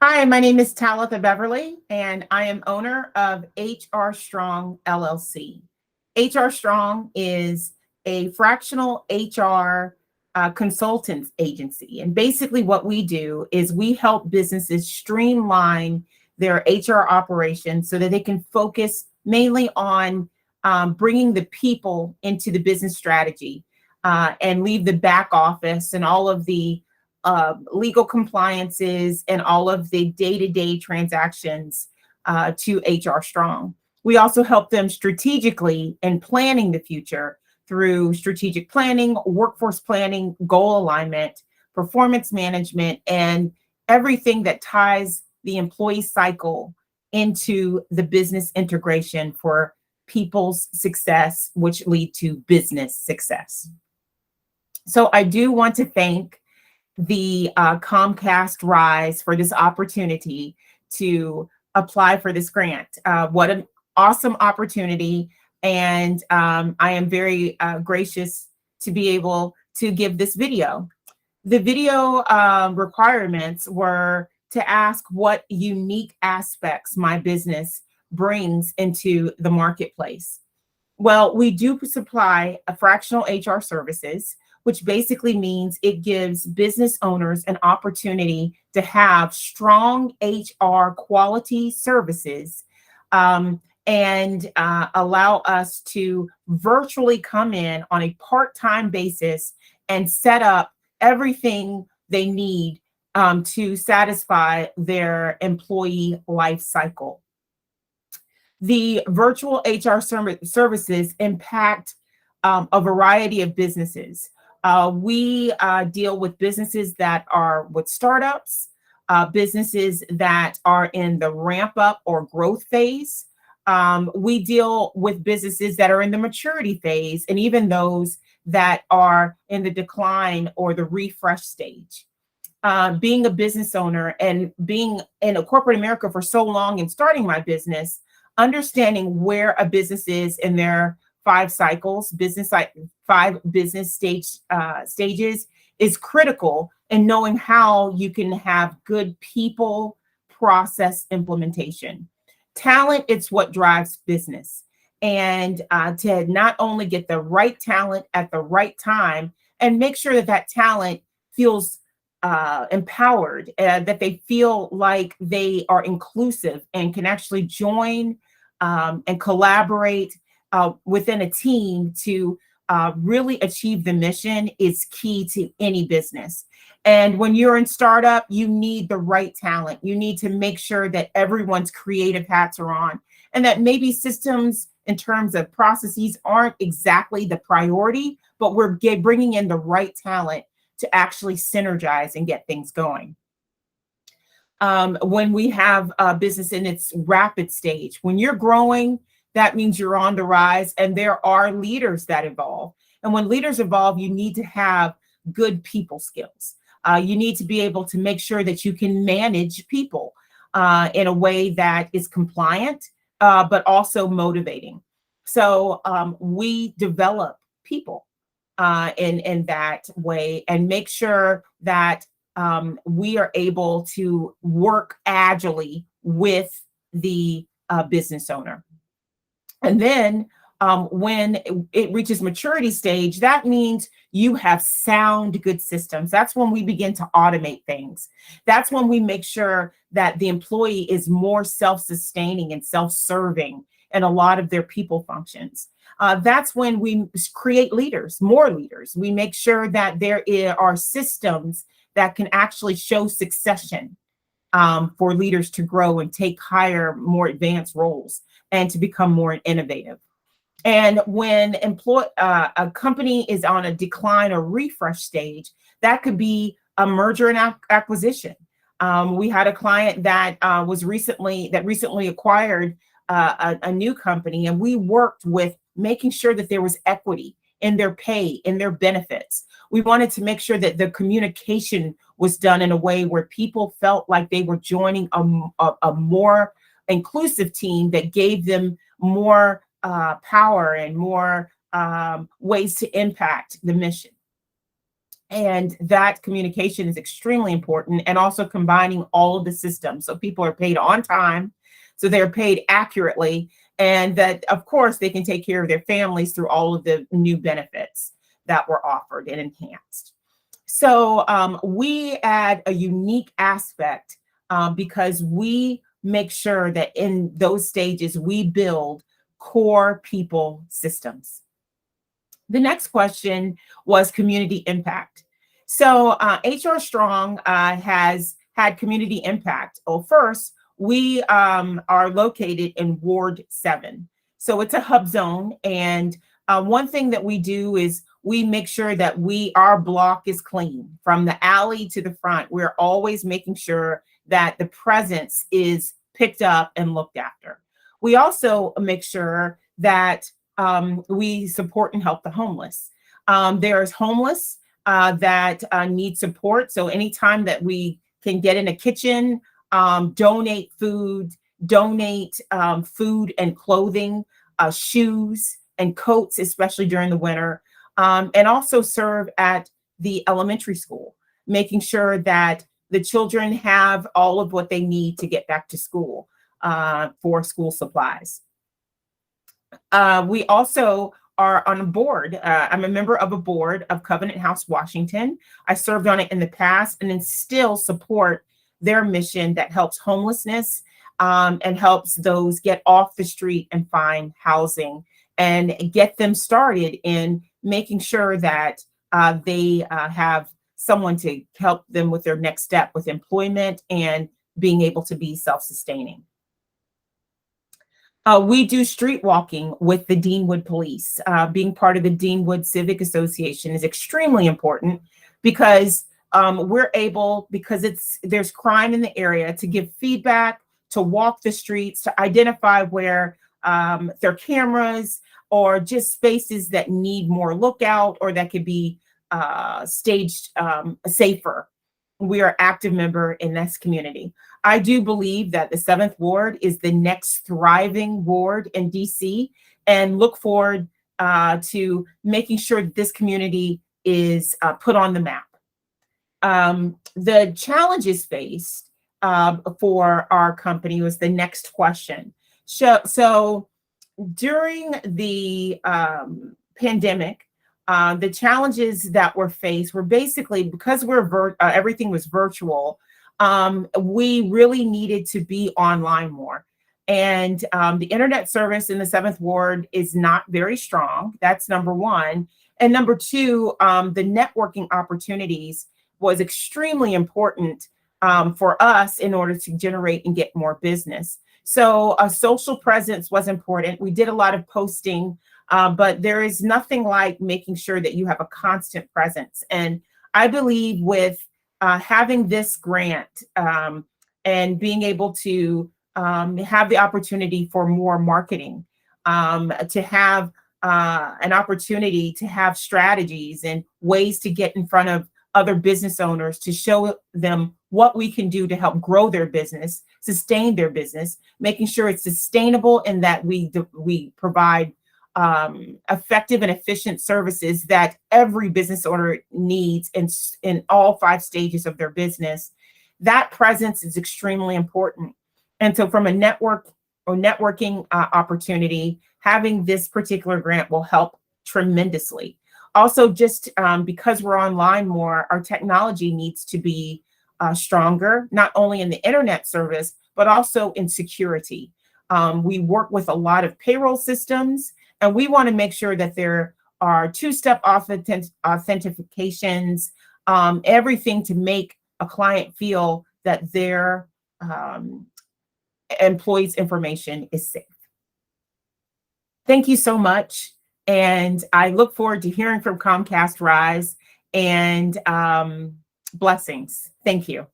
Hi, my name is Talitha Beverly, and I am owner of HR Strong LLC. HR Strong is a fractional HR consultants agency. And basically, what we do is we help businesses streamline their HR operations so that they can focus mainly on bringing the people into the business strategy and leave the back office and all of the legal compliances and all of the day-to-day transactions to HR Strong. We also help them strategically in planning the future through strategic planning, workforce planning, goal alignment, performance management, and everything that ties the employee cycle into the business integration for people's success, which lead to business success. So I do want to thank the Comcast Rise for this opportunity to apply for this grant. What an awesome opportunity. And I am very gracious to be able to give this video. The video requirements were to ask what unique aspects my business brings into the marketplace. Well, we do supply a fractional HR services, which basically means it gives business owners an opportunity to have strong HR quality services and allow us to virtually come in on a part-time basis and set up everything they need to satisfy their employee life cycle. The virtual HR services impact a variety of businesses. We deal with businesses that are with startups, businesses that are in the ramp up or growth phase. We deal with businesses that are in the maturity phase, and even those that are in the decline or the refresh stage. Being a business owner and being in a corporate America for so long and starting my business, understanding where a business is in their five cycles, five business stages is critical in knowing how you can have good people process implementation. Talent, it's what drives business. And to not only get the right talent at the right time and make sure that that talent feels empowered, that they feel like they are inclusive and can actually join and collaborate within a team to really achieve the mission is key to any business. And when you're in startup, you need the right talent. You need to make sure that everyone's creative hats are on and that maybe systems in terms of processes aren't exactly the priority, but we're bringing in the right talent to actually synergize and get things going. When we have a business in its rapid stage, when you're growing, that means you're on the rise and there are leaders that evolve. And when leaders evolve, you need to have good people skills. You need to be able to make sure that you can manage people in a way that is compliant, but also motivating. So we develop people in that way and make sure that we are able to work agilely with the business owner. And then when it reaches maturity stage, that means you have sound, good systems. That's when we begin to automate things. That's when we make sure that the employee is more self-sustaining and self-serving in a lot of their people functions. That's when we create leaders, more leaders. We make sure that there are systems that can actually show succession for leaders to grow and take higher, more advanced roles and to become more innovative. And when a company is on a decline or refresh stage, that could be a merger and acquisition. We had a client that recently acquired a new company, and we worked with making sure that there was equity in their pay, in their benefits. We wanted to make sure that the communication was done in a way where people felt like they were joining a more inclusive team that gave them more power and more ways to impact the mission. And that communication is extremely important, and also combining all of the systems. So people are paid on time, so they're paid accurately, and that, of course, they can take care of their families through all of the new benefits that were offered and enhanced. So we add a unique aspect because we make sure that in those stages we build core people systems. The next question was community impact. So HR Strong has had community impact. Well, first, we are located in Ward 7. So it's a hub zone. And one thing that we do is we make sure that our block is clean from the alley to the front. We're always making sure that the presence is picked up and looked after. We also make sure that we support and help the homeless. There's homeless that need support. So anytime that we can get in a kitchen, donate food and clothing, shoes and coats, especially during the winter, and also serve at the elementary school, making sure that the children have all of what they need to get back to school for school supplies. We also are on a board. I'm a member of a board of Covenant House Washington. I served on it in the past and then still support their mission that helps homelessness and helps those get off the street and find housing and get them started in making sure that they have someone to help them with their next step with employment and being able to be self-sustaining. We do street walking with the Deanwood Police. Being part of the Deanwood Civic Association is extremely important because we're able, because there's crime in the area, to give feedback, to walk the streets, to identify where there are cameras or just spaces that need more lookout or that could be staged safer. We are an active member in this community. I do believe that the 7th Ward is the next thriving ward in DC, and look forward to making sure that this community is put on the map. The challenges faced for our company was the next question. So during the pandemic, the challenges that were faced were basically because everything was virtual. We really needed to be online more. And the internet service in the 7th Ward is not very strong. That's number one. And number two, the networking opportunities was extremely important for us in order to generate and get more business. So a social presence was important. We did a lot of posting, but there is nothing like making sure that you have a constant presence. And I believe with having this grant and being able to have the opportunity for more marketing, to have an opportunity to have strategies and ways to get in front of other business owners to show them what we can do to help grow their business, sustain their business, making sure it's sustainable and that we provide effective and efficient services that every business owner needs in all 5 stages of their business. That presence is extremely important. And so from a networking opportunity, having this particular grant will help tremendously. Also, just because we're online more, our technology needs to be stronger, not only in the internet service, but also in security. We work with a lot of payroll systems, and we want to make sure that there are 2-step authentications, everything to make a client feel that their employees' information is safe. Thank you so much. And I look forward to hearing from Comcast Rise, and blessings. Thank you.